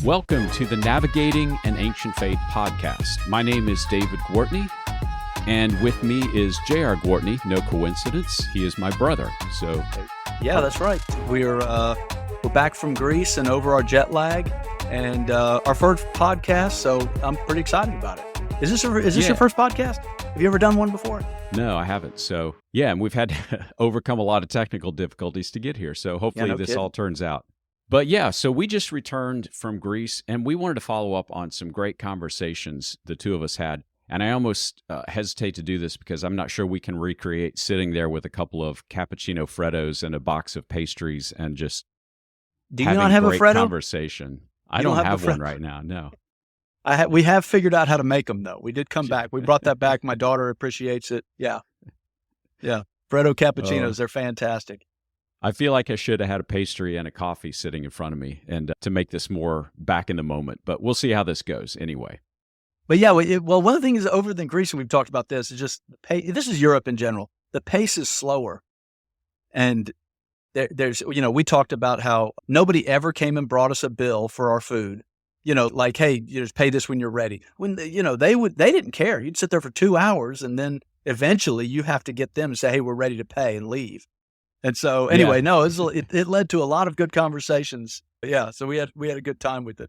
Welcome to the Navigating an Ancient Faith podcast. My name is David Gwartney, and with me is J.R. Gwartney. No coincidence. He is my brother. So, yeah, that's right. We're back from Greece and over our jet lag, and our first podcast. So I'm pretty excited about it. Is this your first podcast? Have you ever done one before? No, I haven't. So yeah, and we've had to overcome a lot of technical difficulties to get here. So hopefully this all turns out. But yeah, so we just returned from Greece, and we wanted to follow up on some great conversations the two of us had. And I almost hesitate to do this because I'm not sure we can recreate sitting there with a couple of cappuccino freddos and a box of pastries and just do you not have a freddo conversation. I don't have one right now. No, we have figured out how to make them though. We did come back. We brought that back. My daughter appreciates it. Yeah. Freddo cappuccinos, they're fantastic. I feel like I should have had a pastry and a coffee sitting in front of me and to make this more back in the moment. But we'll see how this goes anyway. But yeah, well, one of the things over in Greece, and we've talked about this, is just the pace. This is Europe in general. The pace is slower. And there's, we talked about how nobody ever came and brought us a bill for our food. Like, hey, you just pay this when you're ready. When, they didn't care. You'd sit there for 2 hours and then eventually you have to get them to say, hey, we're ready to pay and leave. And so anyway, it led to a lot of good conversations. Yeah. So we had a good time with it.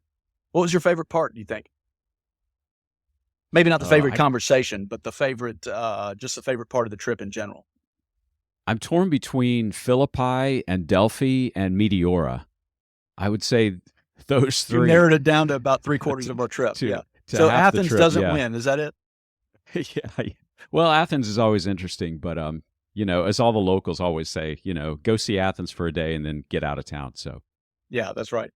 What was your favorite part, do you think? Maybe not the favorite conversation, but the favorite, just the favorite part of the trip in general. I'm torn between Philippi and Delphi and Meteora. I would say those three. You narrowed it down to about 3/4 of our trip. So Athens doesn't win. Is that it? Yeah. Well, Athens is always interesting, but as all the locals always say, go see Athens for a day and then get out of town. So, yeah, that's right.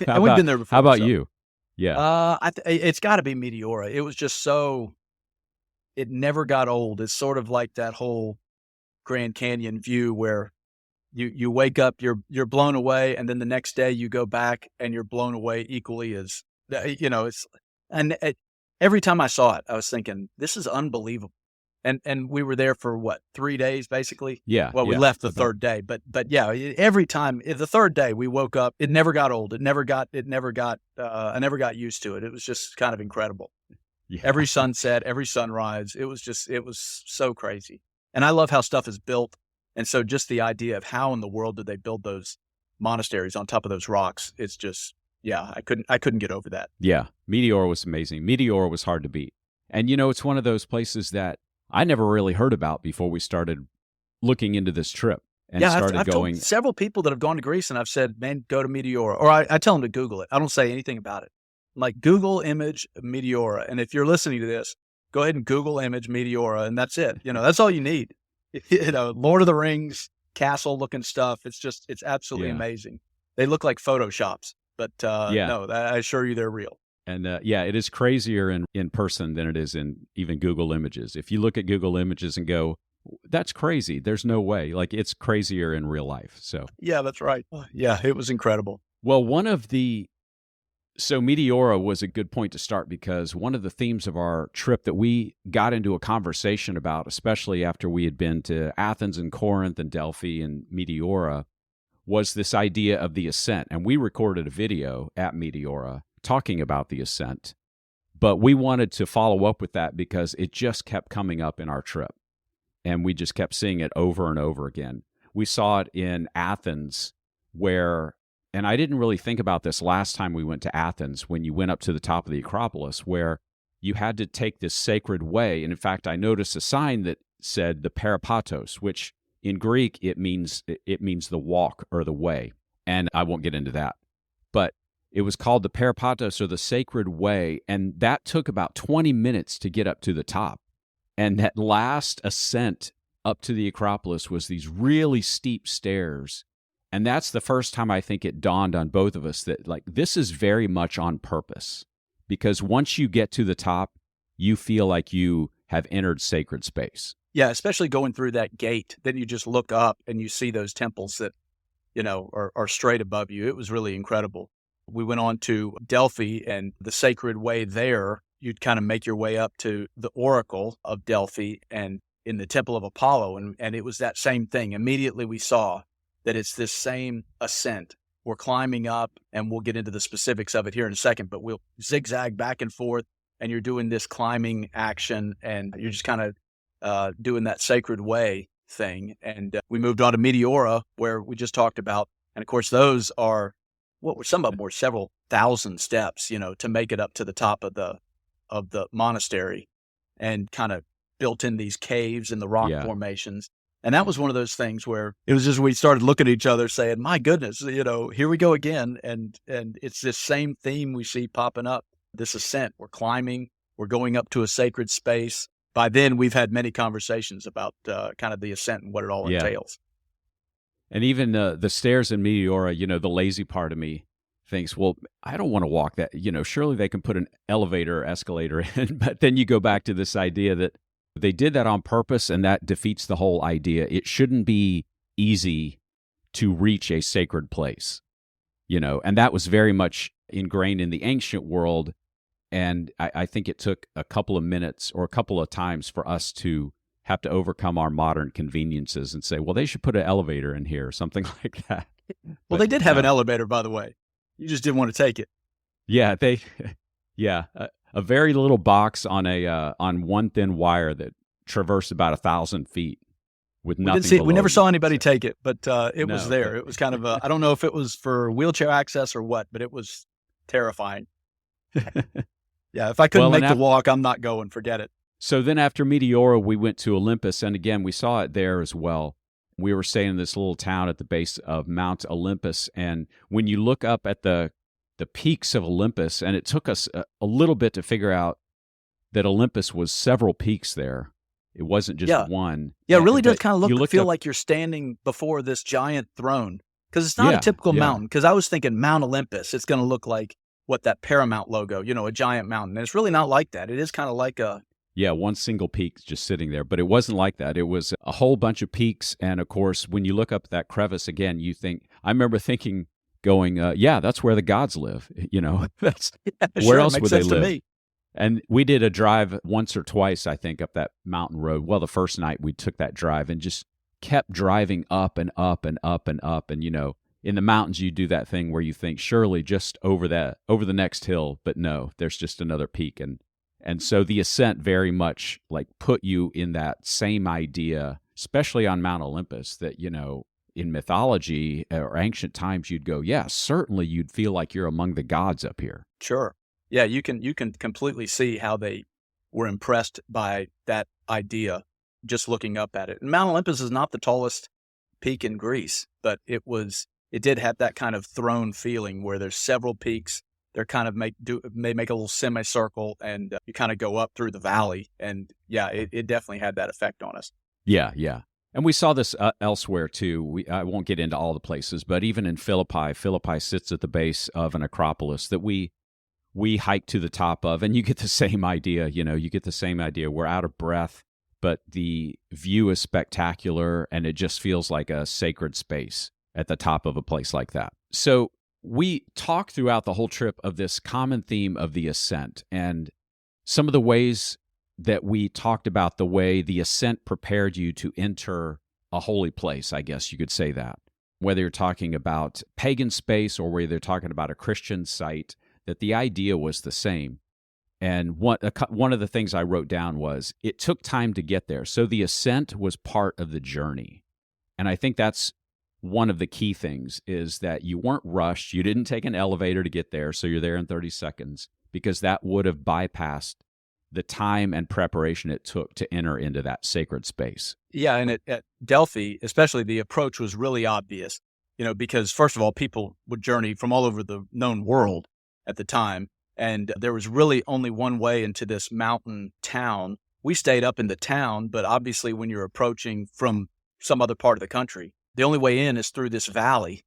And we've been there before. How about you? Yeah. It's got to be Meteora. It was just it never got old. It's sort of like that whole Grand Canyon view where you wake up, you're blown away, and then the next day you go back and you're blown away equally as, every time I saw it, I was thinking, this is unbelievable. And we were there for 3 days basically? Yeah. Well, we left the third day, but yeah, every time, the third day we woke up, it never got old. I never got used to it. It was just kind of incredible. Yeah. Every sunset, every sunrise, it was so crazy. And I love how stuff is built. And so just the idea of how in the world did they build those monasteries on top of those rocks? It's just, I couldn't get over that. Yeah. Meteora was amazing. Meteora was hard to beat. And it's one of those places that I never really heard about before we started looking into this trip and I've told several people that have gone to Greece and I've said, man, go to Meteora. Or I tell them to Google it. I don't say anything about it. I'm like, Google image Meteora. And if you're listening to this, go ahead and Google image Meteora. And that's it. That's all you need. Lord of the Rings, castle looking stuff. It's absolutely amazing. They look like Photoshops, but no, I assure you they're real. And it is crazier in person than it is in even Google Images. If you look at Google Images and go, that's crazy, there's no way. Like, it's crazier in real life. So yeah, that's right. Yeah, it was incredible. Well, so Meteora was a good point to start because one of the themes of our trip that we got into a conversation about, especially after we had been to Athens and Corinth and Delphi and Meteora, was this idea of the Ascent. And we recorded a video at Meteora talking about the Ascent, but we wanted to follow up with that because it just kept coming up in our trip, and we just kept seeing it over and over again. We saw it in Athens and I didn't really think about this last time we went to Athens, when you went up to the top of the Acropolis, where you had to take this sacred way. And in fact, I noticed a sign that said the peripatos, which in Greek, it means the walk or the way. And I won't get into that, but it was called the peripatos, or the sacred way, and that took about 20 minutes to get up to the top. And that last ascent up to the Acropolis was these really steep stairs. And that's the first time I think it dawned on both of us that, like, this is very much on purpose. Because once you get to the top, you feel like you have entered sacred space. Yeah, especially going through that gate. Then you just look up and you see those temples that, are straight above you. It was really incredible. We went on to Delphi, and the sacred way there, you'd kind of make your way up to the Oracle of Delphi and in the Temple of Apollo. And it was that same thing. Immediately we saw that it's this same ascent we're climbing up, and we'll get into the specifics of it here in a second, but we'll zigzag back and forth, and you're doing this climbing action, and you're just kind of doing that sacred way thing. And we moved on to Meteora, where we just talked about, and of course, those are some of them were several thousand steps, to make it up to the top of the monastery, and kind of built in these caves and the rock formations. And that was one of those things where it was just, we started looking at each other saying, my goodness, here we go again. And it's this same theme we see popping up, this ascent. We're climbing, we're going up to a sacred space. By then, we've had many conversations about kind of the ascent and what it all entails. And even the stairs in Meteora, the lazy part of me thinks, well, I don't want to walk that. Surely they can put an elevator or escalator in. But then you go back to this idea that they did that on purpose, and that defeats the whole idea. It shouldn't be easy to reach a sacred place, and that was very much ingrained in the ancient world. And I think it took a couple of minutes or a couple of times for us to have to overcome our modern conveniences and say, well, they should put an elevator in here or something like that. Well, they did have an elevator, by the way. You just didn't want to take it. Yeah, a very little box on one thin wire that traversed about 1,000 feet with nothing. We never saw anybody take it, but it was there. It was kind of I don't know if it was for wheelchair access or what, but it was terrifying. Yeah, if I couldn't make the walk, I'm not going. Forget it. So then after Meteora, we went to Olympus, and again, we saw it there as well. We were staying in this little town at the base of Mount Olympus, and when you look up at the peaks of Olympus, and it took us a little bit to figure out that Olympus was several peaks there. It wasn't just one. Yeah, it really does kind of feel like you're standing before this giant throne, because it's not a typical mountain. Because I was thinking Mount Olympus, it's going to look like that Paramount logo, a giant mountain. And it's really not like that. It is kind of like one single peak just sitting there, but it wasn't like that. It was a whole bunch of peaks, and of course, when you look up that crevice again, I remember thinking, going, that's where the gods live. That's where else would they live? And we did a drive once or twice, I think, up that mountain road. Well, the first night we took that drive and just kept driving up and up and up and up. And, in the mountains, you do that thing where you think, surely just over the next hill, but no, there's just another peak. And so the ascent very much put you in that same idea, especially on Mount Olympus, that, in mythology or ancient times, you'd go, certainly you'd feel like you're among the gods up here. Sure. Yeah, you can completely see how they were impressed by that idea just looking up at it. And Mount Olympus is not the tallest peak in Greece, but it did have that kind of throne feeling where there's several peaks. They're kind of make a little semicircle, and you kind of go up through the valley. And it definitely had that effect on us. Yeah. And we saw this elsewhere too. I won't get into all the places, but even in Philippi sits at the base of an acropolis that we hiked to the top of, and you get the same idea. You get the same idea. We're out of breath, but the view is spectacular, and it just feels like a sacred space at the top of a place like that. So we talked throughout the whole trip of this common theme of the ascent, and some of the ways that we talked about the way the ascent prepared you to enter a holy place, I guess you could say that. Whether you're talking about pagan space or whether you're talking about a Christian site, that the idea was the same. And one of the things I wrote down was it took time to get there. So the ascent was part of the journey. And I think that's one of the key things, is that you weren't rushed. You didn't take an elevator to get there, so you're there in 30 seconds, because that would have bypassed the time and preparation it took to enter into that sacred space. Yeah, and at Delphi, especially, the approach was really obvious, because first of all, people would journey from all over the known world at the time, and there was really only one way into this mountain town. We stayed up in the town, but obviously when you're approaching from some other part of the country, the only way in is through this valley.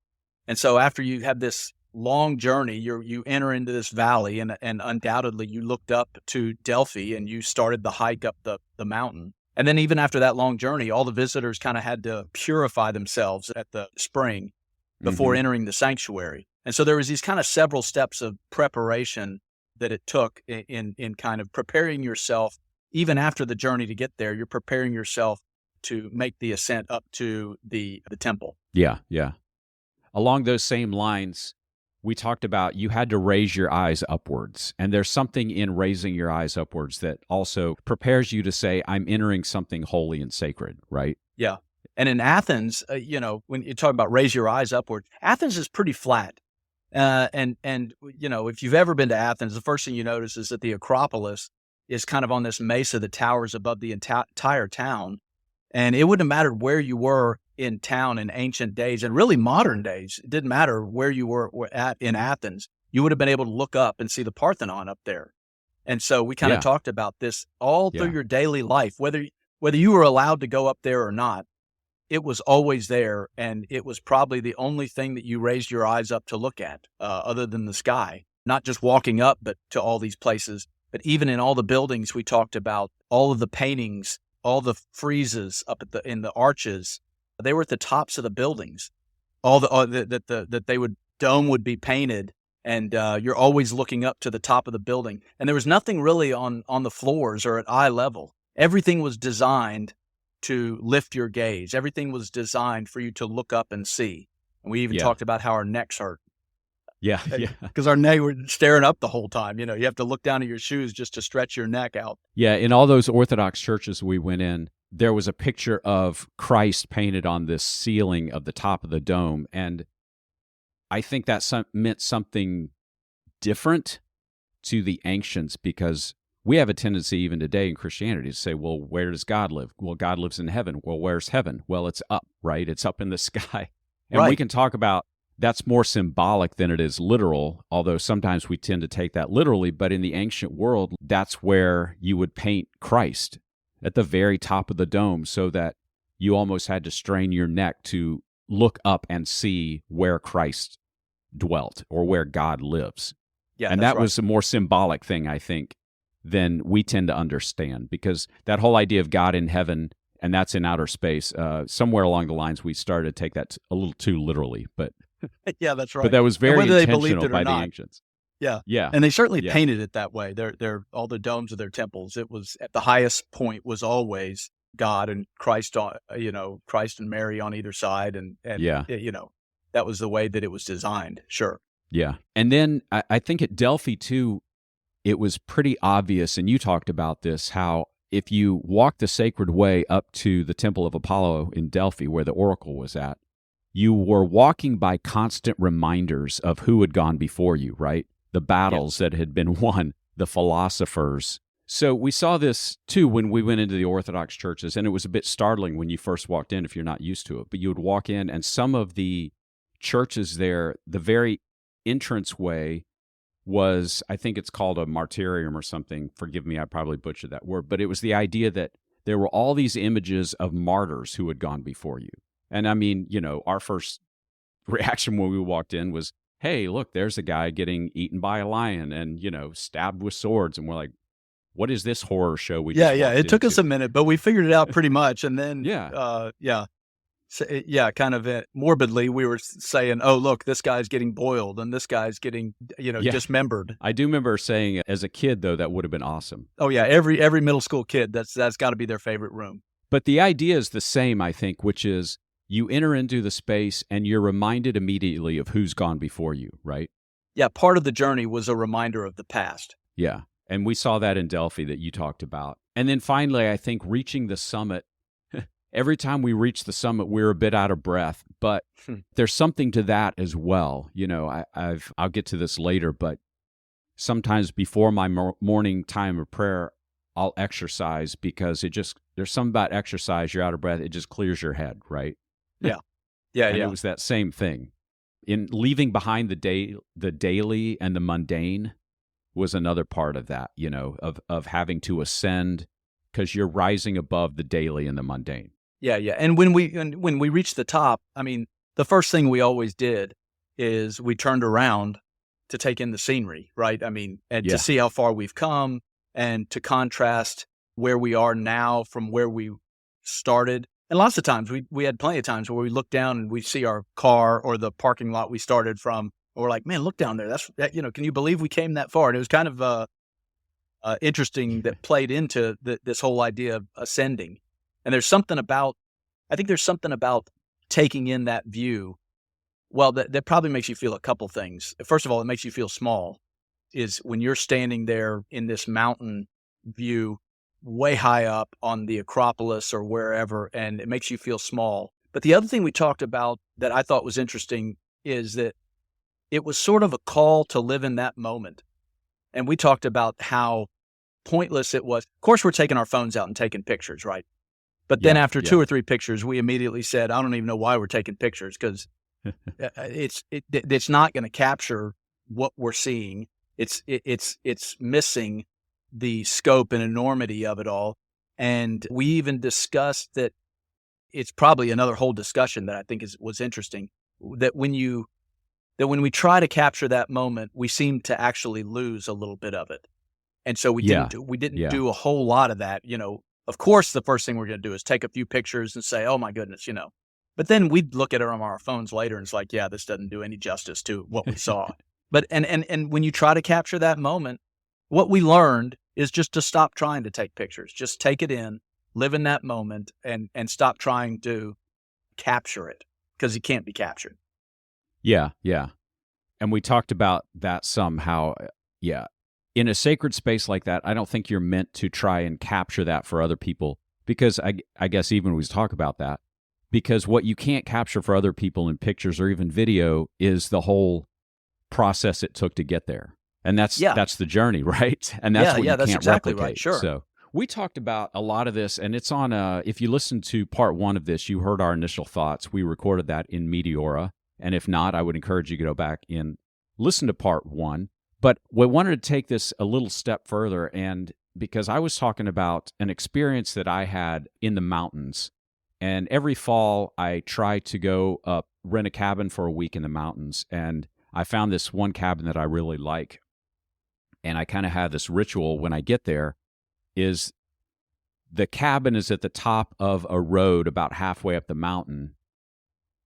And so after you have this long journey, you enter into this valley, and undoubtedly you looked up to Delphi and you started the hike up the mountain. And then even after that long journey, all the visitors kind of had to purify themselves at the spring before entering the sanctuary. And so there was these kind of several steps of preparation that it took in kind of preparing yourself. Even after the journey to get there, you're preparing yourself to make the ascent up to the temple. Yeah. along those same lines, we talked about you had to raise your eyes upwards. And there's something in raising your eyes upwards that also prepares you to say, I'm entering something holy and sacred, right? Yeah. And in Athens, when you talk about raise your eyes upward, Athens is pretty flat. And if you've ever been to Athens, the first thing you notice is that the Acropolis is kind of on this mesa that towers above the entire town. And it wouldn't have mattered where you were in town in ancient days and really modern days. It didn't matter where you were at in Athens. You would have been able to look up and see the Parthenon up there. And so we kind of talked about this all through your daily life, whether you were allowed to go up there or not. It was always there, and it was probably the only thing that you raised your eyes up to look at, other than the sky. Not just walking up, but to all these places. But even in all the buildings we talked about, all of the paintings, all the friezes up in the arches, they were at the tops of the buildings. All the dome would be painted, and you're always looking up to the top of the building. And there was nothing really on the floors or at eye level. Everything was designed to lift your gaze. Everything was designed for you to look up and see. And we even talked about how our necks hurt. Yeah. Because our neck, we're staring up the whole time. You have to look down at your shoes just to stretch your neck out. Yeah, in all those Orthodox churches we went in, there was a picture of Christ painted on this ceiling of the top of the dome. And I think that meant something different to the ancients, because we have a tendency even today in Christianity to say, well, where does God live? Well, God lives in heaven. Well, where's heaven? Well, it's up, right? It's up in the sky. And we can talk about that's more symbolic than it is literal, although sometimes we tend to take that literally. But in the ancient world, that's where you would paint Christ, at the very top of the dome, so that you almost had to strain your neck to look up and see where Christ dwelt or where God lives. Yeah, and that was a more symbolic thing, I think, than we tend to understand, because that whole idea of God in heaven, and that's in outer space, somewhere along the lines we started to take that a little too literally. But yeah, that's right. But that was very whether intentional they believed it or by not. the ancients. Yeah. And they certainly painted it that way. They're all the domes of their temples. It was at the highest point was always God and Christ on, Christ and Mary on either side. And that was the way that it was designed. Sure. Yeah. And then I think at Delphi too, it was pretty obvious, and you talked about this, how if you walk the sacred way up to the Temple of Apollo in Delphi, where the oracle was at, you were walking by constant reminders of who had gone before you, right? The battles that had been won, the philosophers. So we saw this too when we went into the Orthodox churches, and it was a bit startling when you first walked in if you're not used to it. But you would walk in, and some of the churches there, the very entranceway was, I think it's called a martyrium or something. Forgive me, I probably butchered that word. But it was the idea that there were all these images of martyrs who had gone before you. And I mean, our first reaction when we walked in was, hey, look, there's a guy getting eaten by a lion and, stabbed with swords. And we're like, what is this horror show we just walked It took into? us a minute, but we figured it out pretty much. And then, kind of morbidly, we were saying, oh, look, this guy's getting boiled and this guy's getting, dismembered. I do remember saying as a kid, though, that would have been awesome. Oh, yeah. Every middle school kid, that's got to be their favorite room. But the idea is the same, I think, which is you enter into the space and you're reminded immediately of who's gone before you, right? Yeah. Part of the journey was a reminder of the past. Yeah. And we saw that in Delphi that you talked about. And then finally, I think reaching the summit, every time we reach the summit, we're a bit out of breath, but there's something to that as well. I'll get to this later, but sometimes before my morning time of prayer, I'll exercise because there's something about exercise, you're out of breath, it just clears your head, right? Yeah. And it was that same thing. In leaving behind the daily and the mundane was another part of that, of having to ascend because you're rising above the daily and the mundane. Yeah. And when we reached the top, I mean, the first thing we always did is we turned around to take in the scenery, right? I mean, and to see how far we've come and to contrast where we are now from where we started. And lots of times we had plenty of times where we look down and we see our car or the parking lot we started from. And we're like, man, look down there. Can you believe we came that far? And it was kind of interesting that played into this whole idea of ascending. And I think there's something about taking in that view Well, that probably makes you feel a couple things. First of all, it makes you feel small. Is when you're standing there in this mountain view, way high up on the Acropolis or wherever, and it makes you feel small. But the other thing we talked about that I thought was interesting is that it was sort of a call to live in that moment. And we talked about how pointless it was. Of course, we're taking our phones out and taking pictures, right? But then after 2 or 3 pictures, we immediately said, I don't even know why we're taking pictures, because it's not going to capture what we're seeing. It's missing the scope and enormity of it all. And we even discussed that it's probably another whole discussion that I think was interesting, that when we try to capture that moment, we seem to actually lose a little bit of it. And so we didn't do a whole lot of that. Of course, the first thing we're going to do is take a few pictures and say, oh my goodness, but then we'd look at it on our phones later and it's like, yeah, this doesn't do any justice to what we saw. But, and when you try to capture that moment, what we learned is just to stop trying to take pictures, just take it in, live in that moment, and stop trying to capture it, because it can't be captured. Yeah. And we talked about that somehow. In a sacred space like that, I don't think you're meant to try and capture that for other people, because I guess even we talk about that, because what you can't capture for other people in pictures or even video is the whole process it took to get there. And that's the journey, right? And that's what you that's can't exactly replicate. Right. Sure. So we talked about a lot of this, and it's on, if you listen to part 1 of this, you heard our initial thoughts. We recorded that in Meteora. And if not, I would encourage you to go back and listen to part 1. But we wanted to take this a little step further, and because I was talking about an experience that I had in the mountains, and every fall I try to go up, rent a cabin for a week in the mountains, and I found this one cabin that I really like, and I kind of have this ritual when I get there, is the cabin is at the top of a road about halfway up the mountain.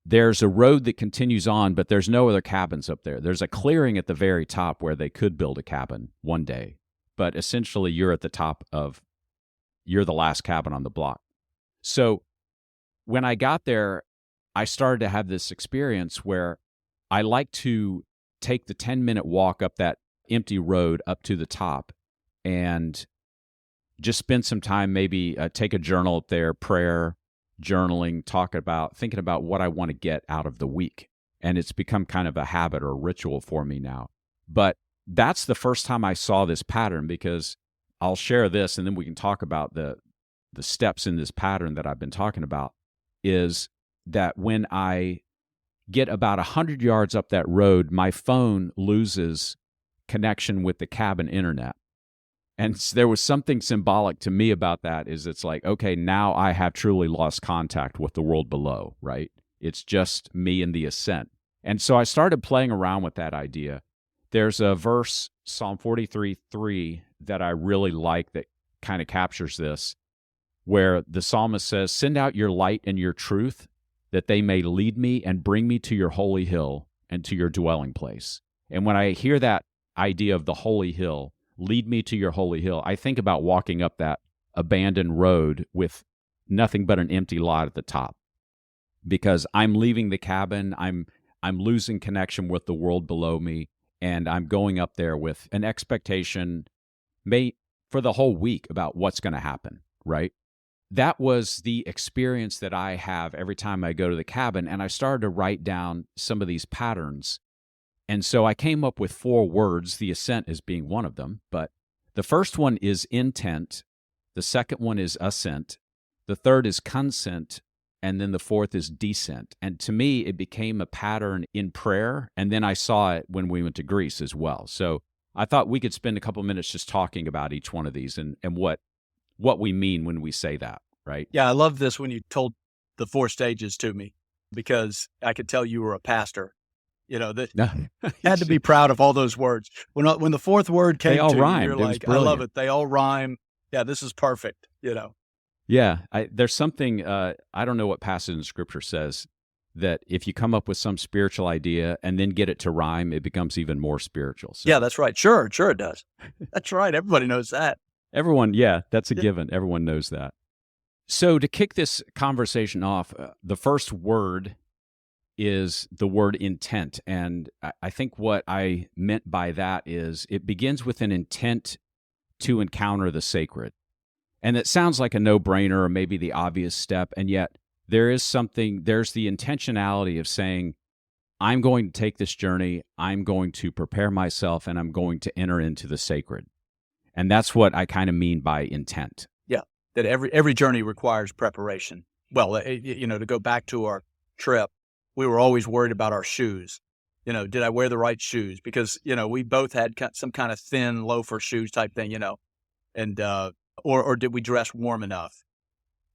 There's a road that continues on, but there's no other cabins up there. There's a clearing at the very top where they could build a cabin one day, but essentially you're the last cabin on the block. So when I got there, I started to have this experience where I like to take the 10-minute walk up that empty road up to the top and just spend some time, maybe take a journal up there, prayer, journaling, thinking about what I want to get out of the week. And it's become kind of a habit or ritual for me now. But that's the first time I saw this pattern, because I'll share this and then we can talk about the steps in this pattern that I've been talking about, is that when I get about 100 yards up that road, my phone loses connection with the cabin internet. And there was something symbolic to me about that, is it's like, okay, now I have truly lost contact with the world below, right? It's just me and the Ascent. And so I started playing around with that idea. There's a verse, Psalm 43:3, that I really like that kind of captures this, where the psalmist says, send out your light and your truth, that they may lead me and bring me to your holy hill and to your dwelling place. And when I hear that idea of the holy hill, lead me to your holy hill, I think about walking up that abandoned road with nothing but an empty lot at the top, because I'm leaving the cabin, I'm losing connection with the world below me, and I'm going up there with an expectation for the whole week about what's going to happen, right? That was the experience that I have every time I go to the cabin, and I started to write down some of these patterns. And so I came up with 4 words, the Ascent as being one of them. But the first one is intent. The second one is ascent. The third is consent. And then the fourth is descent. And to me, it became a pattern in prayer. And then I saw it when we went to Greece as well. So I thought we could spend a couple minutes just talking about each one of these and what we mean when we say that, right? Yeah, I love this when you told the 4 stages to me, because I could tell you were a pastor. That had to be proud of all those words. When the 4th word came, they all to rhymed. you, you're like, I love it. They all rhyme. Yeah, this is perfect. Yeah, there's something, I don't know what passage in Scripture says, that if you come up with some spiritual idea and then get it to rhyme, it becomes even more spiritual. So. Yeah, that's right. Sure it does. That's right. Everybody knows that. Everyone, that's a given. Everyone knows that. So to kick this conversation off, the first word is the word intent. And I think what I meant by that is it begins with an intent to encounter the sacred. And it sounds like a no-brainer or maybe the obvious step, and yet there's the intentionality of saying, I'm going to take this journey, I'm going to prepare myself, and I'm going to enter into the sacred. And that's what I kind of mean by intent. Yeah, that every journey requires preparation. Well, to go back to our trip, we were always worried about our shoes. Did I wear the right shoes? Because, we both had some kind of thin loafer shoes type thing, and or did we dress warm enough?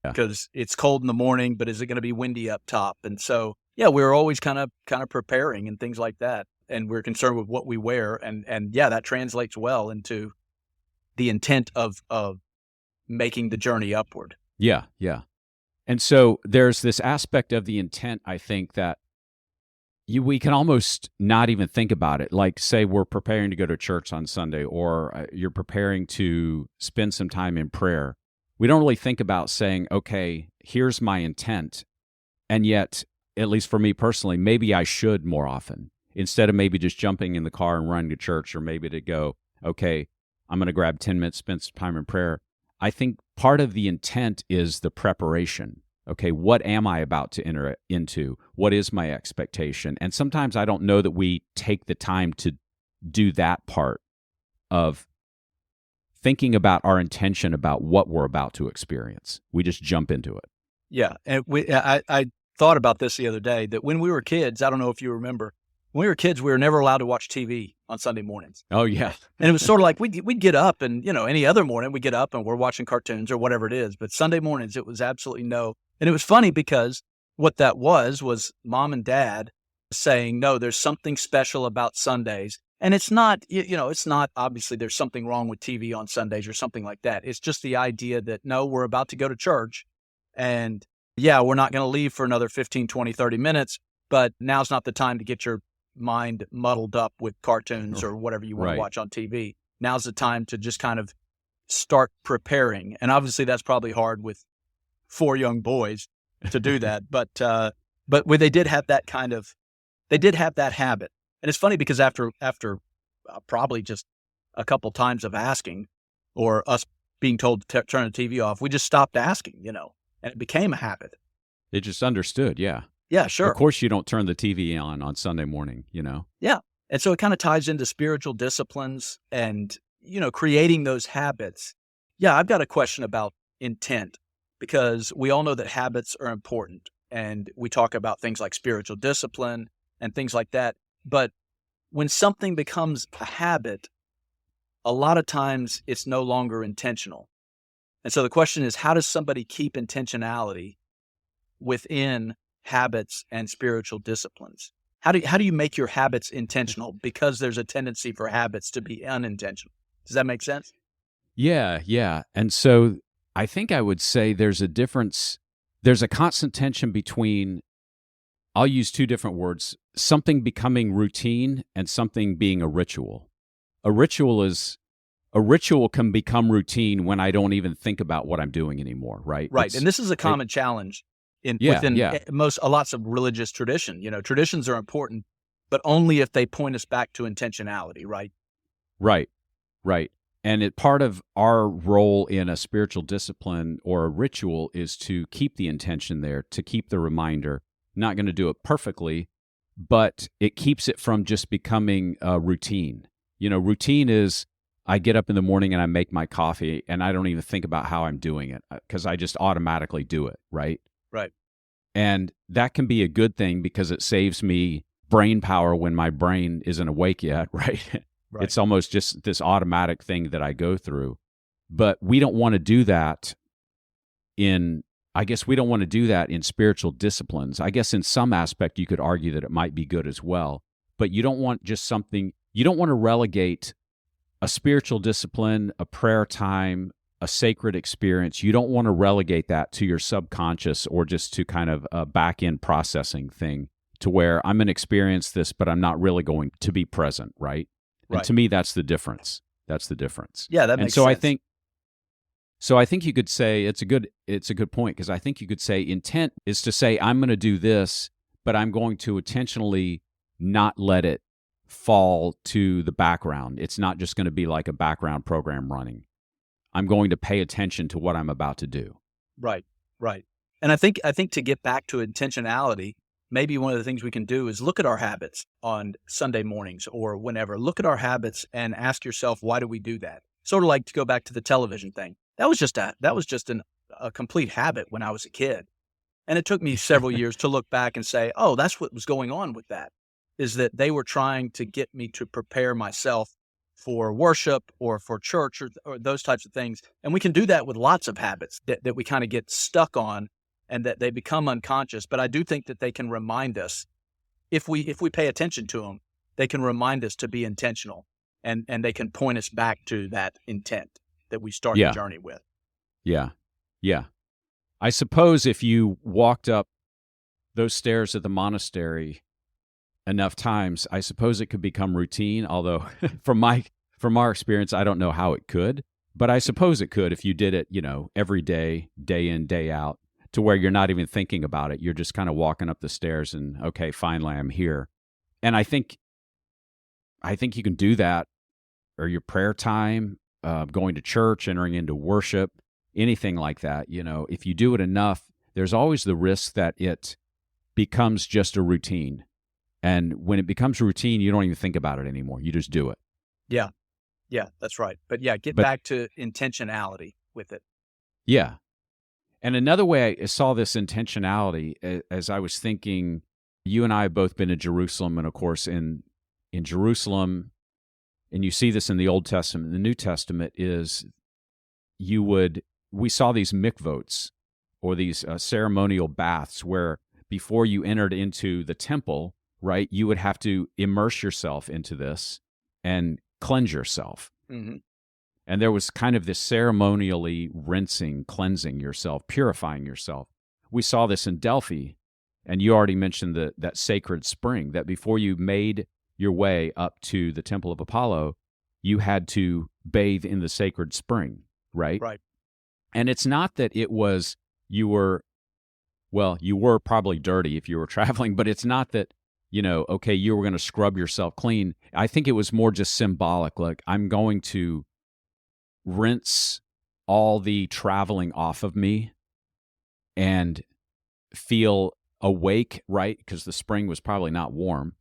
Yeah. Because it's cold in the morning, but is it going to be windy up top? And so, yeah, we were always kind of preparing and things like that. And we're concerned with what we wear. And yeah, that translates well into the intent of making the journey upward. Yeah, yeah. And so there's this aspect of the intent, I think, that we can almost not even think about it. Like, say we're preparing to go to church on Sunday, or you're preparing to spend some time in prayer. We don't really think about saying, okay, here's my intent. And yet, at least for me personally, maybe I should more often, instead of maybe just jumping in the car and running to church, or maybe to go, okay, I'm going to grab 10 minutes, spend some time in prayer. I think part of the intent is the preparation. Okay, what am I about to enter into? What is my expectation? And sometimes I don't know that we take the time to do that part of thinking about our intention about what we're about to experience. We just jump into it. Yeah, and I thought about this the other day, that when we were kids, I don't know if you remember, when we were kids, we were never allowed to watch TV on Sunday mornings. Oh, yeah. And it was sort of like we'd get up and, any other morning we get up and we're watching cartoons or whatever it is. But Sunday mornings, it was absolutely no. And it was funny because what that was mom and dad saying, no, there's something special about Sundays. And it's not, it's not obviously there's something wrong with TV on Sundays or something like that. It's just the idea that, no, we're about to go to church. And yeah, we're not going to leave for another 15, 20, 30 minutes. But now's not the time to get your mind muddled up with cartoons or whatever you want to watch on TV. Now's the time to just kind of start preparing. And obviously that's probably hard with 4 young boys to do that. But where they did have that habit. And it's funny because after probably just a couple times of asking, or us being told to turn the TV off, we just stopped asking, and it became a habit. It just understood. Yeah. Yeah, sure. Of course you don't turn the TV on Sunday morning, Yeah. And so it kind of ties into spiritual disciplines and, creating those habits. Yeah, I've got a question about intent, because we all know that habits are important. And we talk about things like spiritual discipline and things like that. But when something becomes a habit, a lot of times it's no longer intentional. And so the question is, how does somebody keep intentionality within habits and spiritual disciplines? How do you make your habits intentional? Because there's a tendency for habits to be unintentional. Does that make sense? Yeah, yeah. And so I think I would say there's a difference. There's a constant tension between, I'll use 2 different words, something becoming routine and something being a ritual. A ritual can become routine when I don't even think about what I'm doing anymore, right? Right. And this is a common challenge within lots of religious tradition. Traditions are important, but only if they point us back to intentionality, right? Right. And part of our role in a spiritual discipline or a ritual is to keep the intention there, to keep the reminder. Not going to do it perfectly, but it keeps it from just becoming a routine. Routine is, I get up in the morning and I make my coffee and I don't even think about how I'm doing it because I just automatically do it, right? Right. And that can be a good thing because it saves me brain power when my brain isn't awake yet, right? Right. It's almost just this automatic thing that I go through. But we don't want to do that in spiritual disciplines. I guess in some aspect you could argue that it might be good as well. But you don't want you don't want to relegate a spiritual discipline, a prayer time, a sacred experience. You don't want to relegate that to your subconscious or just to kind of a back-end processing thing to where I'm going to experience this, but I'm not really going to be present, right? And to me, that's the difference. That's the difference. Yeah, that makes sense. I think you could say it's a good point, because I think you could say intent is to say I'm going to do this, but I'm going to intentionally not let it fall to the background. It's not just going to be like a background program running. I'm going to pay attention to what I'm about to do. Right, right. And I think to get back to intentionality, maybe one of the things we can do is look at our habits on Sunday mornings or whenever. Look at our habits and ask yourself, why do we do that? Sort of like to go back to the television thing. That was just a complete habit when I was a kid. And it took me several years to look back and say, oh, that's what was going on with that, is that they were trying to get me to prepare myself for worship or for church or those types of things. And we can do that with lots of habits that we kind of get stuck on and that they become unconscious. But I do think that they can remind us, if we pay attention to them, they can remind us to be intentional and they can point us back to that intent that we start the journey with. Yeah. Yeah. I suppose if you walked up those stairs at the monastery enough times, I suppose it could become routine, although from our experience, I don't know how it could, but I suppose it could if you did it, every day, day in, day out, to where you're not even thinking about it. You're just kind of walking up the stairs and, okay, finally I'm here. And I think you can do that, or your prayer time, going to church, entering into worship, anything like that. If you do it enough, there's always the risk that it becomes just a routine. And when it becomes routine, you don't even think about it anymore. You just do it. Yeah. Yeah, that's right. But get back to intentionality with it. Yeah. And another way I saw this intentionality, as I was thinking, you and I have both been to Jerusalem, and of course in Jerusalem, and you see this in the Old Testament, the New Testament, is we saw these mikvotes, or these ceremonial baths, where before you entered into the temple, right, you would have to immerse yourself into this and cleanse yourself. Mm-hmm. And there was kind of this ceremonially rinsing, cleansing yourself, purifying yourself. We saw this in Delphi, and you already mentioned that sacred spring, that before you made your way up to the Temple of Apollo, you had to bathe in the sacred spring, right? Right. And it's not that it was, you were probably dirty if you were traveling, but it's not that, okay, you were going to scrub yourself clean. I think it was more just symbolic, like, I'm going to rinse all the traveling off of me and feel awake, right? Because the spring was probably not warm.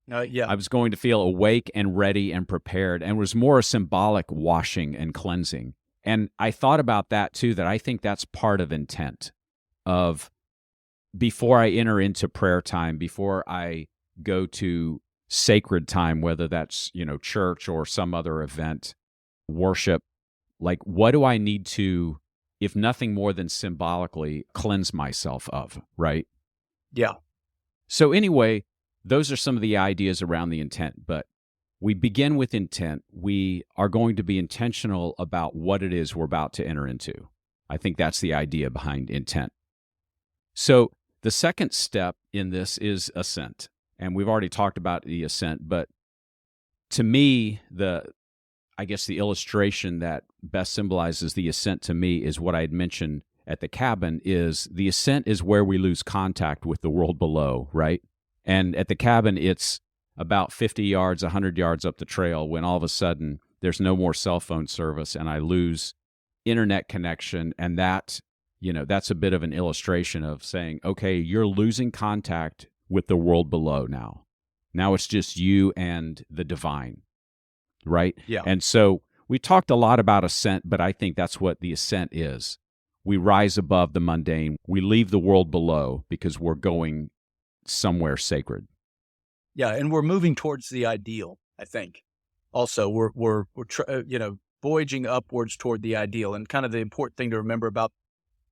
Yeah. I was going to feel awake and ready and prepared, and it was more a symbolic washing and cleansing. And I thought about that too, that I think that's part of intent of, before I enter into prayer time, before I go to sacred time, whether that's, church or some other event, worship, like, what do I need to, if nothing more than symbolically, cleanse myself of, right? Yeah. So anyway, those are some of the ideas around the intent, but we begin with intent. We are going to be intentional about what it is we're about to enter into. I think that's the idea behind intent. So the second step in this is ascent. And we've already talked about the ascent, but to me, the illustration that best symbolizes the ascent to me is what I had mentioned at the cabin, is the ascent is where we lose contact with the world below, right? And at the cabin, it's about 50 yards, 100 yards up the trail when all of a sudden there's no more cell phone service and I lose internet connection. And that, that's a bit of an illustration of saying, okay, you're losing contact with the world below now. Now it's just you and the divine, right? Yeah. And so we talked a lot about ascent, but I think that's what the ascent is. We rise above the mundane. We leave the world below because we're going somewhere sacred. Yeah, and we're moving towards the ideal, I think. Also, we're voyaging upwards toward the ideal. And kind of the important thing to remember about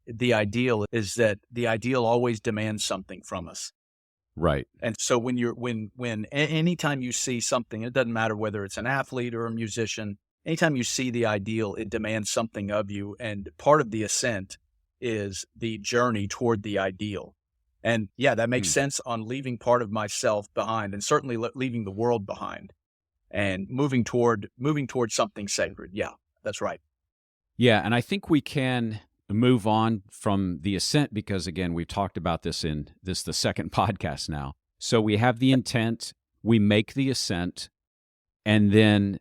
the ideal is that the ideal always demands something from us. Right. And so anytime you see something, it doesn't matter whether it's an athlete or a musician, anytime you see the ideal, it demands something of you. And part of the ascent is the journey toward the ideal. And yeah, that makes sense on leaving part of myself behind, and certainly leaving the world behind and moving toward something sacred. Yeah, that's right. Yeah. And I think we can move on from the Ascent because, again, we've talked about this in the second podcast now. So we have the intent, we make the Ascent, and then,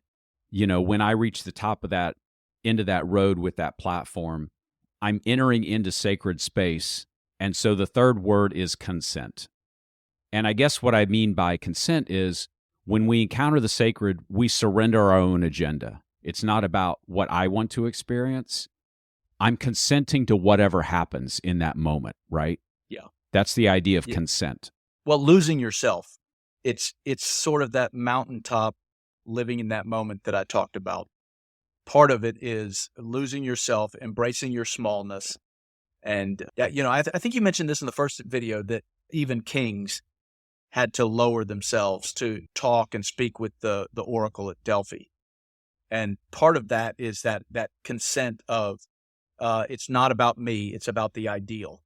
when I reach the top of that, into that road with that platform, I'm entering into sacred space. And so the third word is consent. And I guess what I mean by consent is when we encounter the sacred, we surrender our own agenda. It's not about what I want to experience. I'm consenting to whatever happens in that moment, right? Yeah. That's the idea of consent. Well, losing yourself, it's sort of that mountaintop living in that moment that I talked about. Part of it is losing yourself, embracing your smallness. And, I think you mentioned this in the first video that even kings had to lower themselves to talk and speak with the oracle at Delphi. And part of that is that consent of it's not about me, it's about the ideal.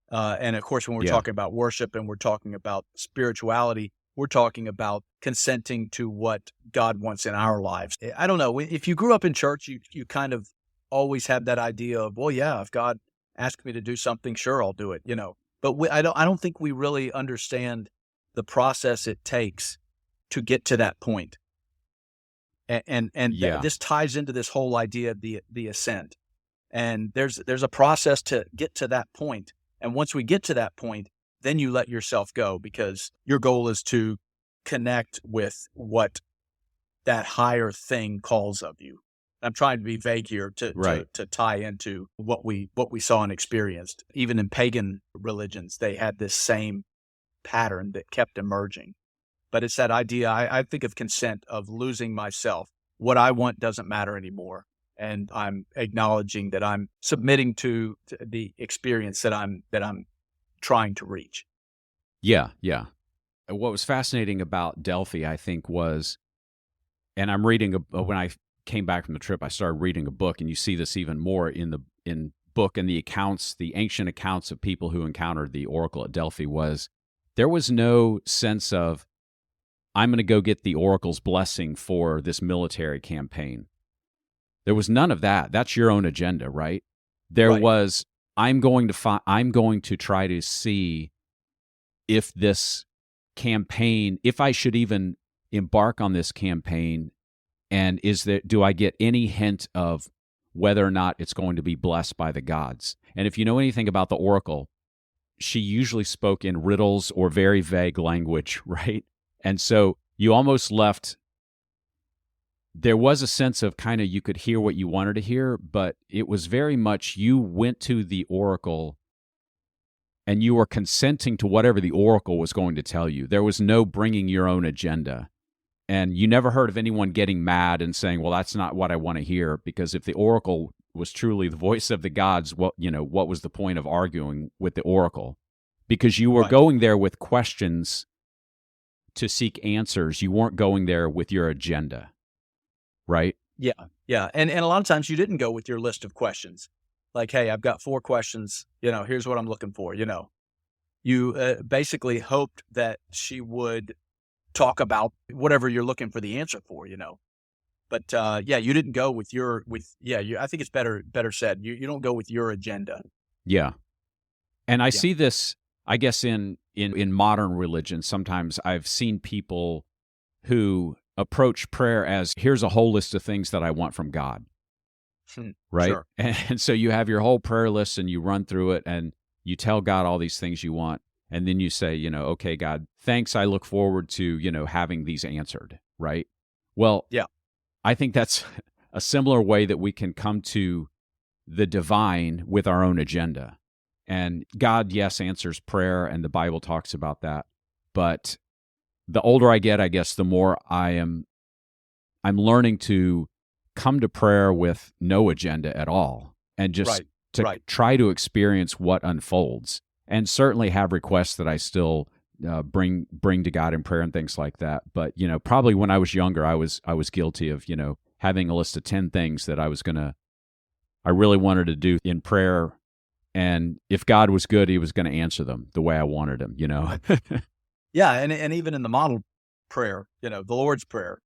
And of course, when we're talking about worship and we're talking about spirituality, we're talking about consenting to what God wants in our lives. I don't know. If you grew up in church, you kind of always have that idea of, well, yeah, if God asked me to do something, sure, I'll do it, But I don't think we really understand the process it takes to get to that point. And this ties into this whole idea of the ascent. And there's a process to get to that point. And once we get to that point, then you let yourself go because your goal is to connect with what that higher thing calls of you. I'm trying to be vague here to tie into what we saw and experienced. Even in pagan religions, they had this same pattern that kept emerging. But it's that idea, I think of consent, of losing myself. What I want doesn't matter anymore. And I'm acknowledging that I'm submitting to the experience that I'm trying to reach. Yeah. What was fascinating about Delphi, I think, was, and I'm reading when I came back from the trip, I started reading a book, and you see this even more in the book and the accounts, the ancient accounts of people who encountered the oracle at Delphi. There was no sense of, I'm going to go get the oracle's blessing for this military campaign. There was none of that. That's your own agenda, right? There was, I'm going to try to see if this campaign, if I should even embark on this campaign, and do I get any hint of whether or not it's going to be blessed by the gods? And if you know anything about the oracle, she usually spoke in riddles or very vague language, right? And so you almost left, there was a sense of kind of you could hear what you wanted to hear, but it was very much you went to the oracle and you were consenting to whatever the oracle was going to tell you. There was no bringing your own agenda. And you never heard of anyone getting mad and saying, well, that's not what I want to hear, because if the oracle was truly the voice of the gods, what was the point of arguing with the oracle? Because you were going there with questions to seek answers. You weren't going there with your agenda, right? Yeah. And a lot of times you didn't go with your list of questions. Like, hey, I've got 4 questions, here's what I'm looking for, You basically hoped that she would talk about whatever you're looking for the answer for, But you didn't go with I think it's better said. You don't go with your agenda. Yeah. And I see this, I guess, in modern religion. Sometimes I've seen people who approach prayer as, here's a whole list of things that I want from God. Right? Sure. And so you have your whole prayer list and you run through it and you tell God all these things you want. And then you say, okay, God, thanks. I look forward to, having these answered. Right? Well, I think that's a similar way that we can come to the divine with our own agenda. And God, yes, answers prayer, and the Bible talks about that. But the older I get, I guess, the more I'm learning to come to prayer with no agenda at all, and just try to experience what unfolds, and certainly have requests that I still bring to God in prayer and things like that. But probably when I was younger, I was guilty of having a list of 10 things that I really wanted to do in prayer. And if God was good, he was going to answer them the way I wanted him, Yeah. And even in the model prayer, the Lord's Prayer,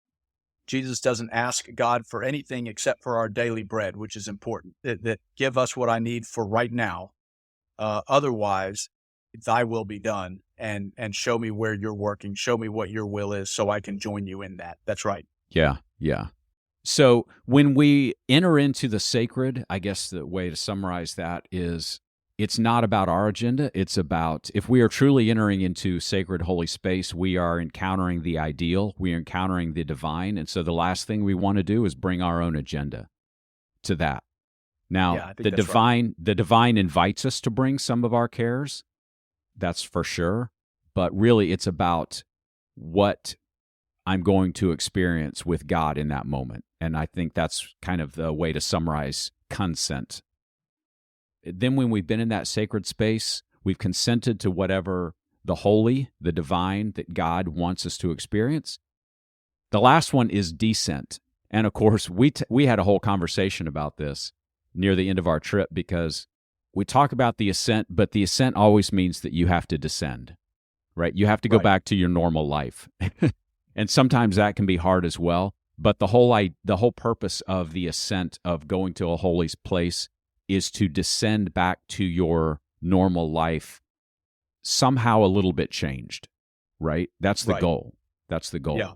Jesus doesn't ask God for anything except for our daily bread, which is important. That give us what I need for right now. Otherwise, thy will be done, and show me where you're working. Show me what your will is so I can join you in that. That's right. Yeah, yeah. So when we enter into the sacred, I guess the way to summarize that is it's not about our agenda. It's about, if we are truly entering into sacred holy space, we are encountering the ideal, we are encountering the divine. And so the last thing we want to do is bring our own agenda to that. Now, Yeah, I think that's right. the divine invites us to bring some of our cares. That's for sure. But really, it's about what I'm going to experience with God in that moment. And I think that's kind of the way to summarize consent. Then when we've been in that sacred space, we've consented to whatever the holy, the divine that God wants us to experience. The last one is descent. And of course, we had a whole conversation about this near the end of our trip, because we talk about the ascent, but the ascent always means that you have to descend, right? You have to go Right. back to your normal life. And sometimes that can be hard as well. But the whole purpose of the ascent, of going to a holy place, is to descend back to your normal life, somehow a little bit changed, right? That's the Right. goal. That's the goal. Yeah.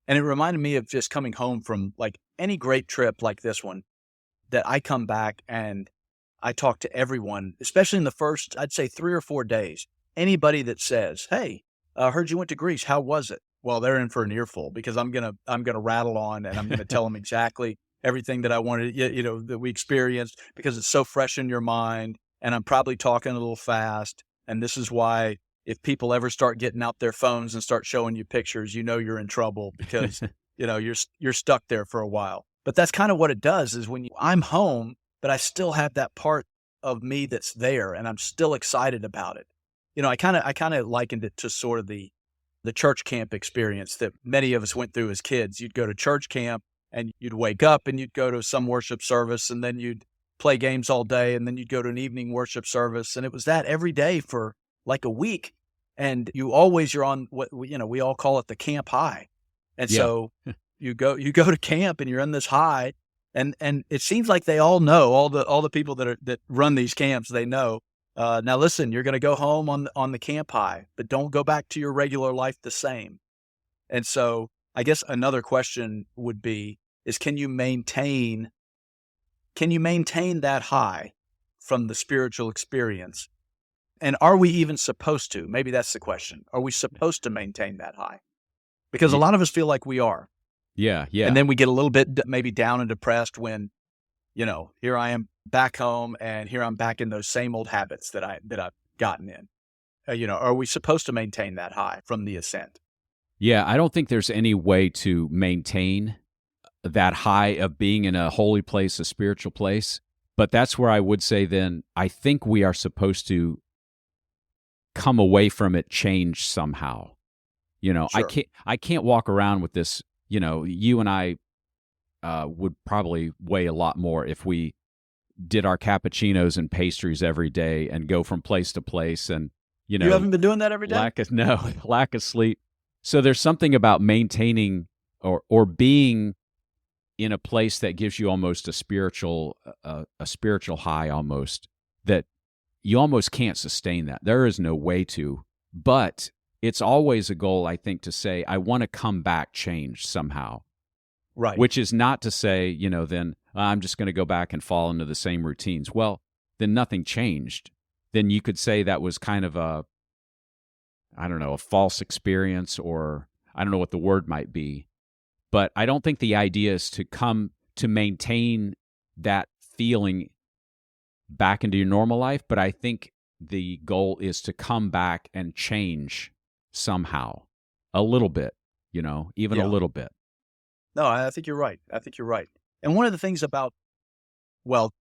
And it reminded me of just coming home from like any great trip like this one, that I come back and I talk to everyone, especially in the first, I'd say 3 or 4 days. Anybody that says, "Hey, I heard you went to Greece. How was it?" Well, they're in for an earful, because I'm gonna rattle on, and I'm gonna tell them exactly everything that I wanted, that we experienced, because it's so fresh in your mind, and I'm probably talking a little fast. And this is why, if people ever start getting out their phones and start showing you pictures, you're in trouble, because you're stuck there for a while. But that's kind of what it does, is when I'm home, but I still have that part of me that's there, and I'm still excited about it. I kind of likened it to sort of the church camp experience that many of us went through as kids. You'd go to church camp and you'd wake up and you'd go to some worship service, and then you'd play games all day, and then you'd go to an evening worship service. And it was that every day for like a week. And you're on what, we all call it the camp high. And Yeah. so you go to camp and you're in this high, and it seems like they all know, all the people that run these camps, they know, now listen, you're going to go home on the camp high, but don't go back to your regular life the same. And so I guess another question would be, is can you maintain that high from the spiritual experience? And are we even supposed to? Maybe that's the question. Are we supposed to maintain that high? Because a lot of us feel like we are. Yeah. And then we get a little bit maybe down and depressed when, here I am back home, and here I'm back in those same old habits that I've gotten in. Are we supposed to maintain that high from the ascent? Yeah, I don't think there's any way to maintain that high of being in a holy place, a spiritual place. But that's where I would say then, I think we are supposed to come away from it changed somehow. Sure. I can't walk around with this, you and I would probably weigh a lot more if we did our cappuccinos and pastries every day and go from place to place, and You haven't been doing that every day? lack of sleep. So there's something about maintaining or being in a place that gives you almost a spiritual high, almost, that you almost can't sustain that. There is no way to, but it's always a goal, I think, to say, I want to come back changed somehow. Right. Which is not to say, then I'm just going to go back and fall into the same routines. Well, then nothing changed. Then you could say that was kind of a false experience, or I don't know what the word might be. But I don't think the idea is to maintain that feeling back into your normal life. But I think the goal is to come back and change somehow, a little bit, even a little bit. No, I think you're right. And one of the things about, when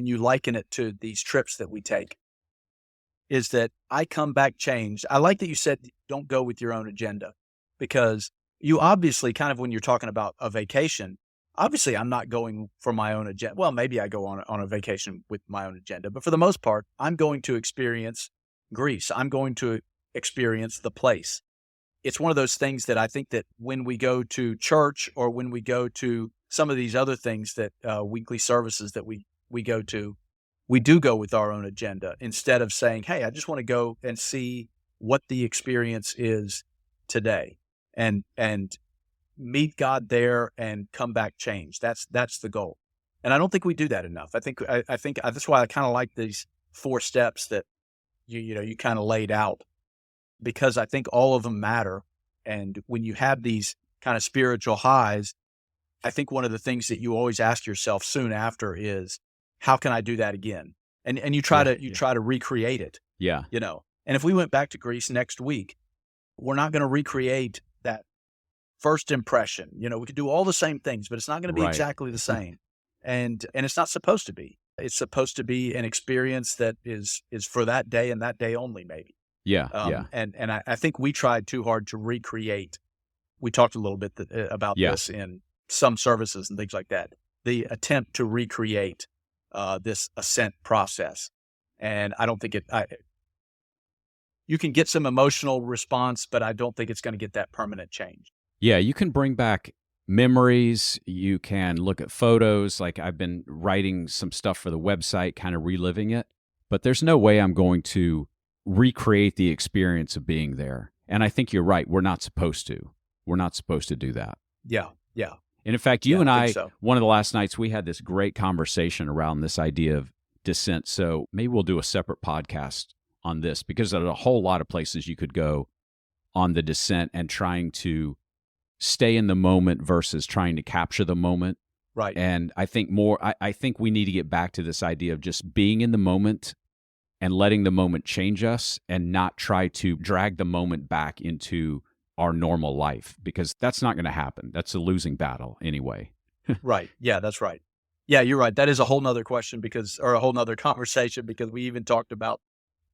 you liken it to these trips that we take, is that I come back changed. I like that you said don't go with your own agenda, because you obviously, kind of when you're talking about a vacation, obviously I'm not going for my own agenda. Well, maybe I go on a vacation with my own agenda, but for the most part, I'm going to experience Greece. I'm going to experience the place. it's one of those things that I think that when we go to church or when we go to some of these other things that weekly services that we go to, we do go with our own agenda instead of saying, hey, I just want to go and see what the experience is today and meet God there and come back changed. That's the goal. And I don't think we do that enough. I think that's why I kind of like these 4 steps that you kind of laid out, because I think all of them matter. And when you have these kind of spiritual highs, I think one of the things that you always ask yourself soon after is, how can I do that again? And you try to recreate it. Yeah. And if we went back to Greece next week, we're not going to recreate that first impression. We could do all the same things, but it's not going to be exactly the same. And it's not supposed to be. It's supposed to be an experience that is for that day and that day only, maybe. Yeah. And I think we tried too hard to recreate. We talked a little bit about this in some services and things like that. The attempt to recreate this ascent process. And I don't think you can get some emotional response, but I don't think it's going to get that permanent change. Yeah, you can bring back memories. You can look at photos. Like, I've been writing some stuff for the website, kind of reliving it. But there's no way I'm going to recreate the experience of being there. And I think you're right. We're not supposed to. We're not supposed to do that. Yeah. And in fact, you and I, so. One of the last nights, we had this great conversation around this idea of descent. So maybe we'll do a separate podcast on this, because there's a whole lot of places you could go on the descent and trying to stay in the moment versus trying to capture the moment. Right. And I think I think we need to get back to this idea of just being in the moment and letting the moment change us, and not try to drag the moment back into our normal life, because that's not going to happen. That's a losing battle anyway. Right. Yeah, that's right. Yeah, you're right. That is a whole nother question or a whole nother conversation, because we even talked about,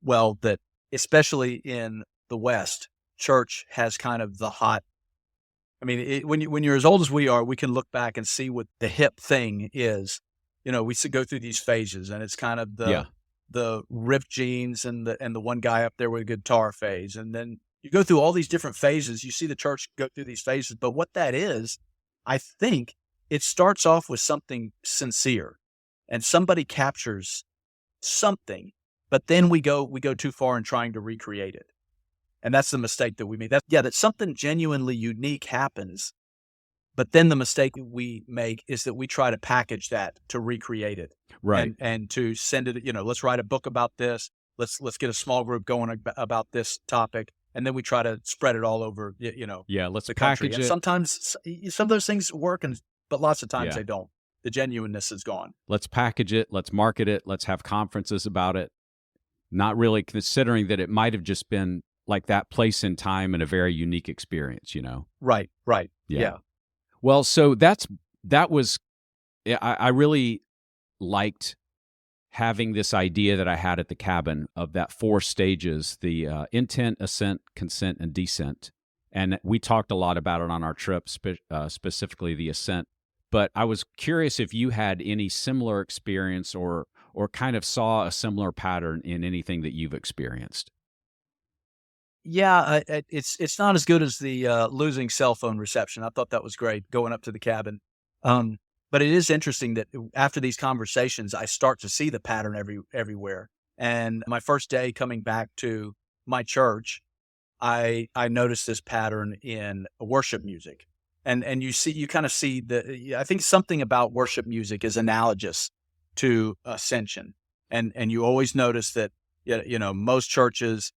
that especially in the West, church has kind of the hot. I mean, when you're as old as we are, we can look back and see what the hip thing is. We go through these phases, and it's kind of the ripped jeans and the one guy up there with a guitar phase, and then you go through all these different phases. You see the church go through these phases, but what that is, I think it starts off with something sincere, and somebody captures something, but then we go too far in trying to recreate it. And that's the mistake that we made. That something genuinely unique happens, but then the mistake we make is that we try to package that to recreate it. Right. And to send it, let's write a book about this. Let's get a small group going about this topic. And then we try to spread it all over, let's the package country. And it. sometimes some of those things work, but lots of times they don't. The genuineness is gone. Let's package it. Let's market it. Let's have conferences about it. Not really considering that it might have just been like that place in time and a very unique experience, Right. Yeah. Well, so I really liked having this idea that I had at the cabin of that 4 stages, the intent, ascent, consent, and descent. And we talked a lot about it on our trip, specifically the ascent. But I was curious if you had any similar experience or kind of saw a similar pattern in anything that you've experienced. Yeah, it's not as good as the losing cell phone reception. I thought that was great, going up to the cabin. But it is interesting that after these conversations, I start to see the pattern everywhere. And my first day coming back to my church, I noticed this pattern in worship music. And you kind of see I think something about worship music is analogous to ascension. And you always notice that, most churches,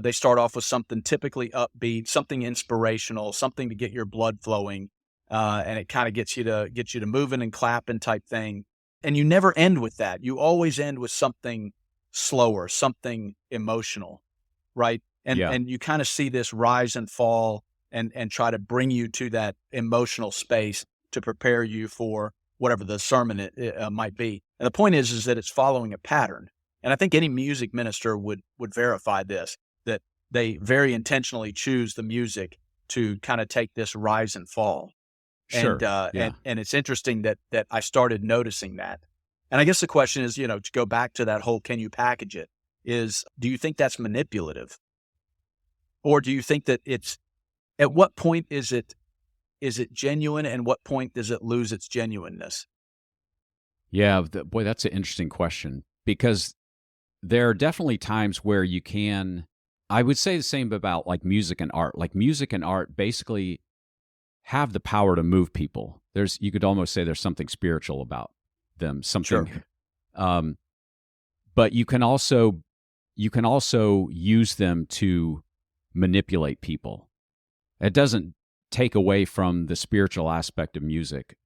they start off with something typically upbeat, something inspirational, something to get your blood flowing. And it kind of gets you to moving and clapping type thing. And you never end with that. You always end with something slower, something emotional, right? And you kind of see this rise and fall and try to bring you to that emotional space to prepare you for whatever the sermon it might be. And the point is that it's following a pattern. And I think any music minister would verify this, that they very intentionally choose the music to kind of take this rise and fall. Sure. And it's interesting that I started noticing that. And I guess the question is, to go back to that whole, can you package it, is, do you think that's manipulative? Or do you think that it's At what point is it genuine, and what point does it lose its genuineness? Yeah, boy, that's an interesting question because there are definitely times where you can. I would say the same about like music and art. Like music and art basically have the power to move people. You could almost say there's something spiritual about them, Sure. something. Um, but you can also use them to manipulate people. It doesn't take away from the spiritual aspect of music,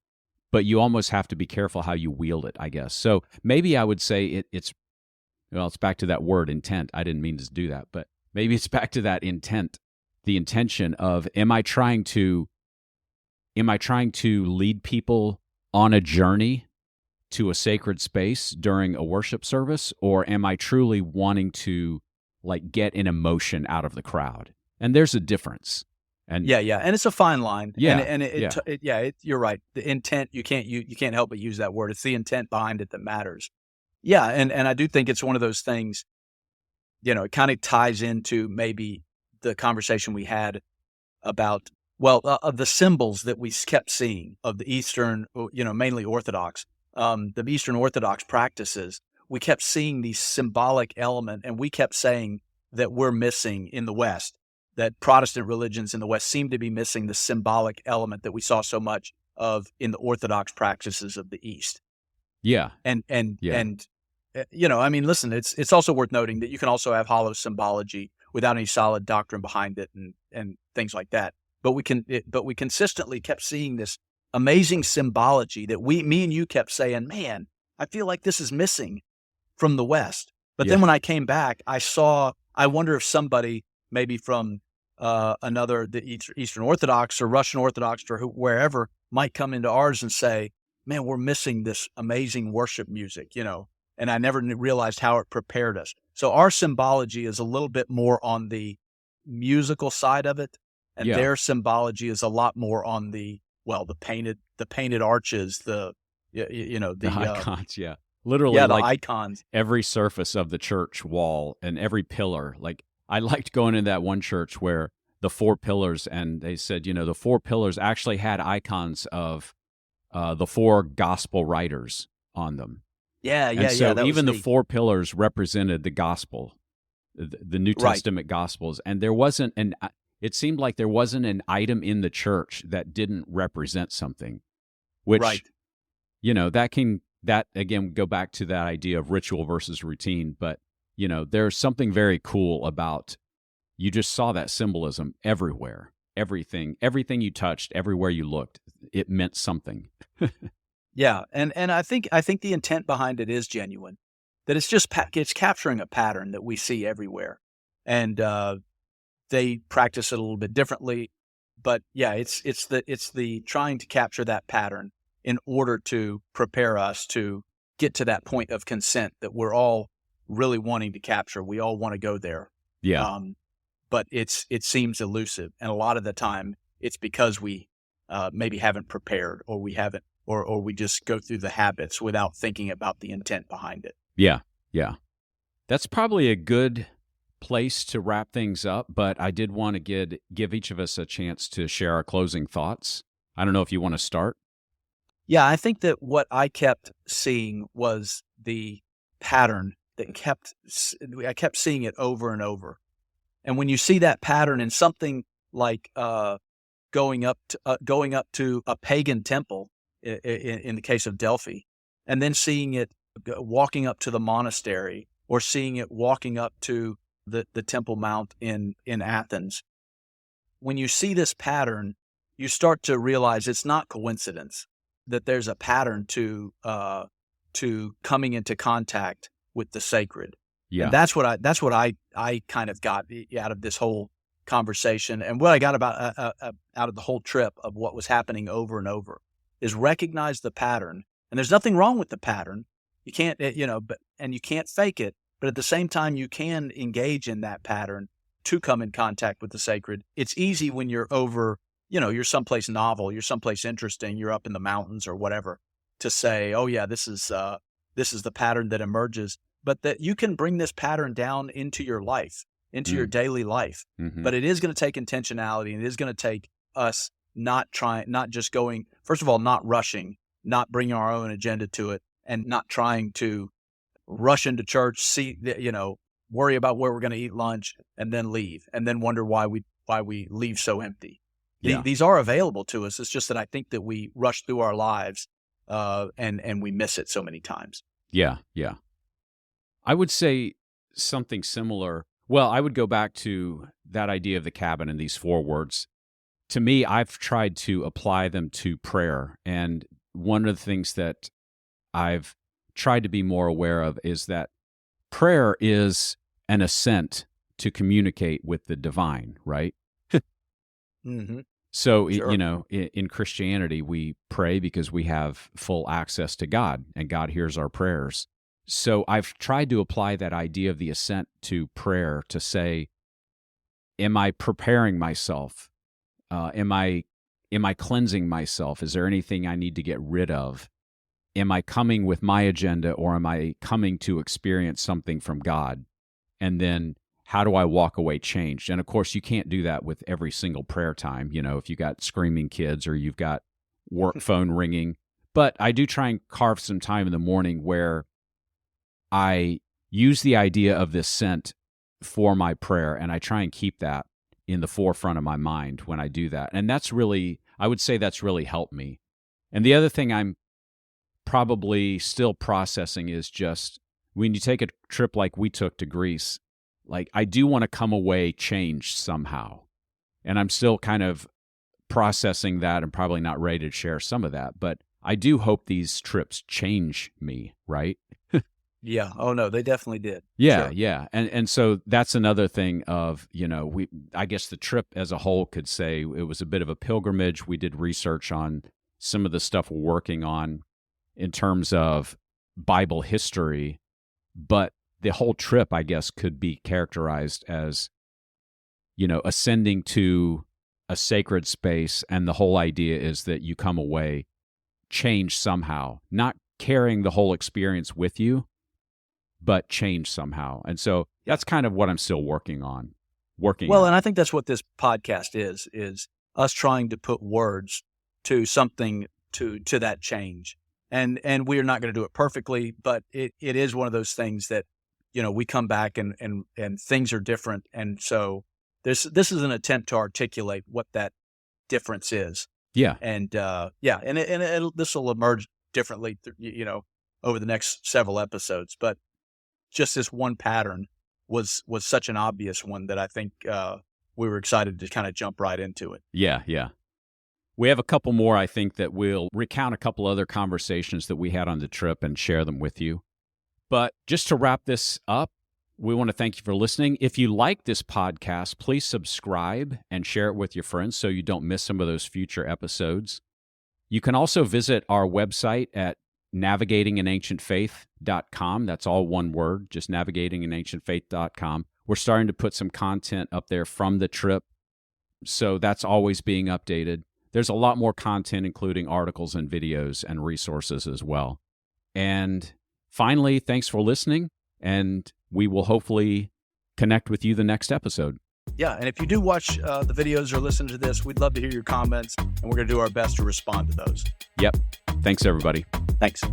but you almost have to be careful how you wield it, I guess. So maybe I would say it's back to that word intent. I didn't mean to do that, but maybe it's back to that intent, the intention of am I trying to lead people on a journey to a sacred space during a worship service, or am I truly wanting to like get an emotion out of the crowd? And there's a difference. And yeah, and it's a fine line. yeah, and yeah. you're right. The intent, you can't help but use that word. It's the intent behind it that matters. Yeah, and I do think it's one of those things. It kind of ties into maybe the conversation we had about of the symbols that we kept seeing of the Eastern, mainly Orthodox, the Eastern Orthodox practices. We kept seeing these symbolic element, and we kept saying that we're missing in the West. That Protestant religions in the West seem to be missing the symbolic element that we saw so much of in the Orthodox practices of the East. Yeah. And Yeah. I mean, listen, it's also worth noting that you can also have hollow symbology without any solid doctrine behind it and things like that. But we consistently kept seeing this amazing symbology that me and you kept saying, man, I feel like this is missing from the West. But then Yeah. when I came back, I wonder if somebody maybe from the Eastern Orthodox or Russian Orthodox or wherever might come into ours and say, man, we're missing this amazing worship music, and I never realized how it prepared us. So our symbology is a little bit more on the musical side of it, and Yeah. their symbology is a lot more on the painted arches, the icons, yeah. Literally, the like icons. every surface of the church wall and every pillar. Like I liked going in that one church where the 4 pillars, and they said, the 4 pillars actually had icons of the 4 gospel writers on them. Yeah, And so that even was the neat. 4 pillars represented the gospel, the New Right. Testament gospels, and it seemed like there wasn't an item in the church that didn't represent something, which, Right. that again, go back to that idea of ritual versus routine. But, there's something very cool about, you just saw that symbolism everywhere, everything you touched, everywhere you looked, it meant something. Yeah, and I think the intent behind it is genuine. That it's just it's capturing a pattern that we see everywhere, and they practice it a little bit differently, but yeah, it's the trying to capture that pattern in order to prepare us to get to that point of consent that we're all really wanting to capture. We all want to go there. Yeah. But it seems elusive, and a lot of the time it's because we maybe haven't prepared, or we haven't, or we just go through the habits without thinking about the intent behind it. Yeah. Yeah. That's probably a good place to wrap things up, but I did want to give each of us a chance to share our closing thoughts. I don't know if you want to start. Yeah, I think that what I kept seeing was the pattern that I kept seeing it over and over. And when you see that pattern in something like going up to a pagan temple in the case of Delphi, and then seeing it walking up to the monastery, or seeing it walking up to the Temple Mount in Athens, when you see this pattern, you start to realize it's not coincidence that there's a pattern to coming into contact with the sacred. Yeah. And that's what I kind of got out of this whole conversation, and what I got about out of the whole trip of what was happening over and over is recognize the pattern. And there's nothing wrong with the pattern. You can't, and you can't fake it. But at the same time, you can engage in that pattern to come in contact with the sacred. It's easy when you're over, you're someplace novel, you're someplace interesting, you're up in the mountains or whatever, to say, oh yeah, this is the pattern that emerges. But that you can bring this pattern down into your life. into your daily life. Mm-hmm. But it is going to take intentionality, and it is going to take us not just going, first of all, not rushing, not bringing our own agenda to it, and not trying to rush into church, worry about where we're going to eat lunch, and then leave, and then wonder why we leave so empty. Yeah. These are available to us. It's just that I think that we rush through our lives, and we miss it so many times. Yeah, yeah. I would say something similar. Well, I would go back to that idea of the cabin and these 4 words. To me, I've tried to apply them to prayer. And one of the things that I've tried to be more aware of is that prayer is an ascent to communicate with the divine, right? Mm-hmm. So, Sure. in Christianity, we pray because we have full access to God, and God hears our prayers. So I've tried to apply that idea of the ascent to prayer to say, am I preparing myself? Am I cleansing myself? Is there anything I need to get rid of? Am I coming with my agenda, or am I coming to experience something from God? And then how do I walk away changed? And of course, you can't do that with every single prayer time, if you got screaming kids or you've got work phone ringing. But I do try and carve some time in the morning where I use the idea of this scent for my prayer, and I try and keep that in the forefront of my mind when I do that. And I would say that's really helped me. And the other thing I'm probably still processing is just when you take a trip like we took to Greece, like I do want to come away changed somehow. And I'm still kind of processing that and probably not ready to share some of that. But I do hope these trips change me, right? Yeah. Oh no, they definitely did. Yeah, Sure. yeah. And so that's another thing of, I guess the trip as a whole could say it was a bit of a pilgrimage. We did research on some of the stuff we're working on in terms of Bible history, but the whole trip, I guess, could be characterized as, ascending to a sacred space. And the whole idea is that you come away changed somehow, not carrying the whole experience with you, but changed somehow. And so that's kind of what I'm still working on. Well, and I think that's what this podcast is us trying to put words to something to that change. And we are not going to do it perfectly, but it is one of those things that, we come back and things are different. And so this is an attempt to articulate what that difference is. Yeah. And this will emerge differently, over the next several episodes. But just this one pattern was such an obvious one that I think we were excited to kind of jump right into it. Yeah, yeah. We have a couple more, I think, that we'll recount a couple other conversations that we had on the trip and share them with you. But just to wrap this up, we want to thank you for listening. If you like this podcast, please subscribe and share it with your friends so you don't miss some of those future episodes. You can also visit our website at navigatinganancientfaith.com. That's all one word, just navigatinganancientfaith.com. We're starting to put some content up there from the trip, so that's always being updated. There's a lot more content, including articles and videos and resources as well. And finally, thanks for listening, and we will hopefully connect with you the next episode. Yeah, and if you do watch the videos or listen to this, we'd love to hear your comments, and we're going to do our best to respond to those. Yep. Thanks, everybody. Thanks.